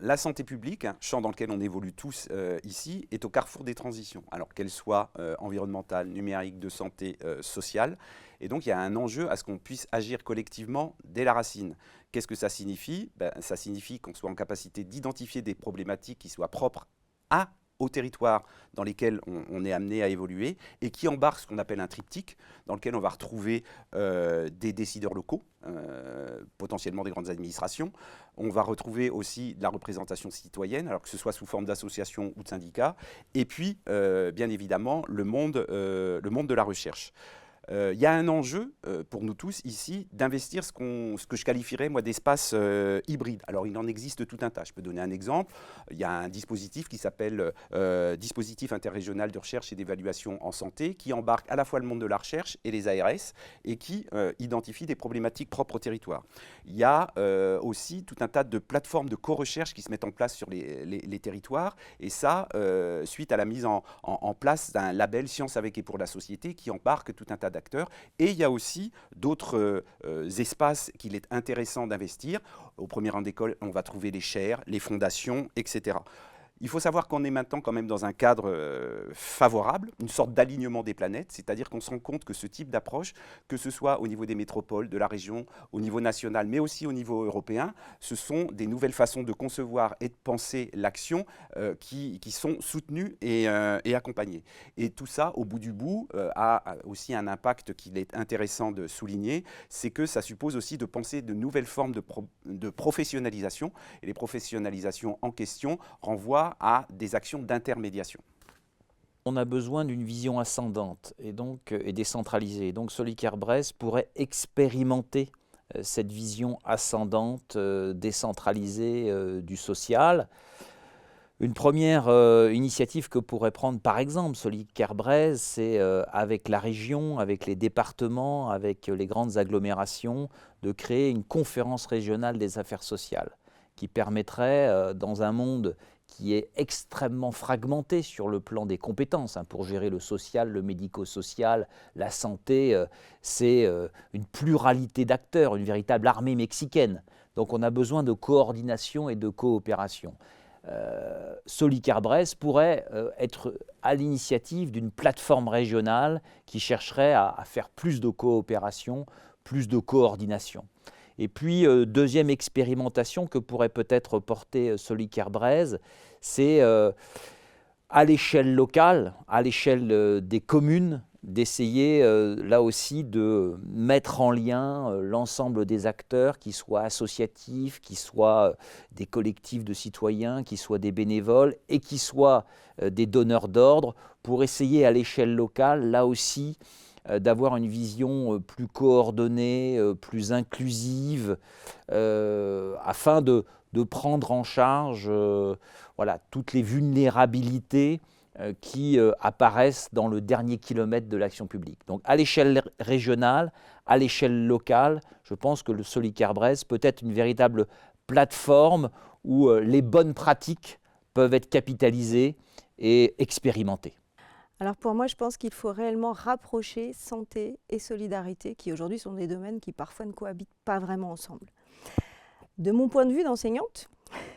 la santé publique, champ dans lequel on évolue tous ici, est au carrefour des transitions, alors qu'elle soit environnementale, numérique, de santé, sociale. Et donc, il y a un enjeu à ce qu'on puisse agir collectivement dès la racine. Qu'est-ce que ça signifie? Ça signifie qu'on soit en capacité d'identifier des problématiques qui soient propres aux territoires dans lesquels on est amené à évoluer et qui embarquent ce qu'on appelle un triptyque, dans lequel on va retrouver des décideurs locaux, potentiellement des grandes administrations. On va retrouver aussi de la représentation citoyenne, alors que ce soit sous forme d'associations ou de syndicats, et puis, bien évidemment, le monde de la recherche. Il y a un enjeu pour nous tous ici d'investir ce que je qualifierais moi d'espace hybride. Alors il en existe tout un tas. Je peux donner un exemple. Il y a un dispositif qui s'appelle Dispositif interrégional de recherche et d'évaluation en santé qui embarque à la fois le monde de la recherche et les ARS et qui identifie des problématiques propres au territoire. Il y a aussi tout un tas de plateformes de co-recherche qui se mettent en place sur les territoires et ça, suite à la mise en place d'un label Science avec et pour la société qui embarque tout un tas d'acteurs. Et il y a aussi d'autres espaces qu'il est intéressant d'investir. Au premier rang d'école, on va trouver les chaires, les fondations, etc. Il faut savoir qu'on est maintenant quand même dans un cadre favorable, une sorte d'alignement des planètes, c'est-à-dire qu'on se rend compte que ce type d'approche, que ce soit au niveau des métropoles, de la région, au niveau national, mais aussi au niveau européen, ce sont des nouvelles façons de concevoir et de penser l'action qui sont soutenues et accompagnées. Et tout ça, au bout du bout, a aussi un impact qu'il est intéressant de souligner, c'est que ça suppose aussi de penser de nouvelles formes de professionnalisation. Et les professionnalisations en question renvoient à des actions d'intermédiation. On a besoin d'une vision ascendante et décentralisée. Donc Solicare Bresse pourrait expérimenter cette vision ascendante, décentralisée du social. Une première initiative que pourrait prendre par exemple Solicare Bresse, c'est avec la région, avec les départements, avec les grandes agglomérations, de créer une conférence régionale des affaires sociales qui permettrait, dans un monde qui est extrêmement fragmenté sur le plan des compétences. Pour gérer le social, le médico-social, la santé, c'est une pluralité d'acteurs, une véritable armée mexicaine. Donc on a besoin de coordination et de coopération. Solicare Bresse pourrait être à l'initiative d'une plateforme régionale qui chercherait à faire plus de coopération, plus de coordination. Et puis, deuxième expérimentation que pourrait peut-être porter Solicare Bresse, c'est à l'échelle locale, à l'échelle des communes, d'essayer là aussi de mettre en lien l'ensemble des acteurs, qui soient associatifs, qui soient des collectifs de citoyens, qui soient des bénévoles et qui soient des donneurs d'ordre, pour essayer à l'échelle locale, là aussi, d'avoir une vision plus coordonnée, plus inclusive, afin de prendre en charge toutes les vulnérabilités qui apparaissent dans le dernier kilomètre de l'action publique. Donc à l'échelle régionale, à l'échelle locale, je pense que le Solicare Bresse peut être une véritable plateforme où les bonnes pratiques peuvent être capitalisées et expérimentées. Alors pour moi, je pense qu'il faut réellement rapprocher santé et solidarité, qui aujourd'hui sont des domaines qui parfois ne cohabitent pas vraiment ensemble. De mon point de vue d'enseignante,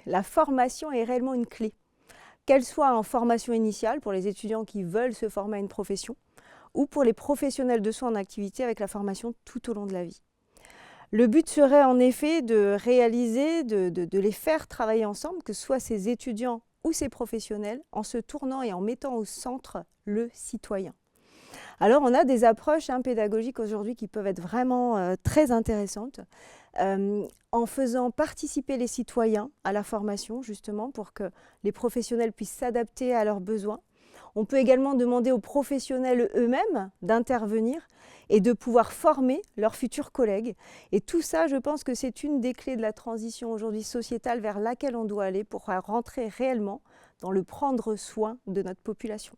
la formation est réellement une clé. Qu'elle soit en formation initiale pour les étudiants qui veulent se former à une profession, ou pour les professionnels de soins en activité avec la formation tout au long de la vie. Le but serait en effet de réaliser, de les faire travailler ensemble, que ce soit ces étudiants ou ces professionnels, en se tournant et en mettant au centre le citoyen. Alors on a des approches pédagogiques aujourd'hui qui peuvent être vraiment très intéressantes, en faisant participer les citoyens à la formation justement pour que les professionnels puissent s'adapter à leurs besoins. On peut également demander aux professionnels eux-mêmes d'intervenir et de pouvoir former leurs futurs collègues. Et tout ça, je pense que c'est une des clés de la transition aujourd'hui sociétale vers laquelle on doit aller pour rentrer réellement dans le prendre soin de notre population.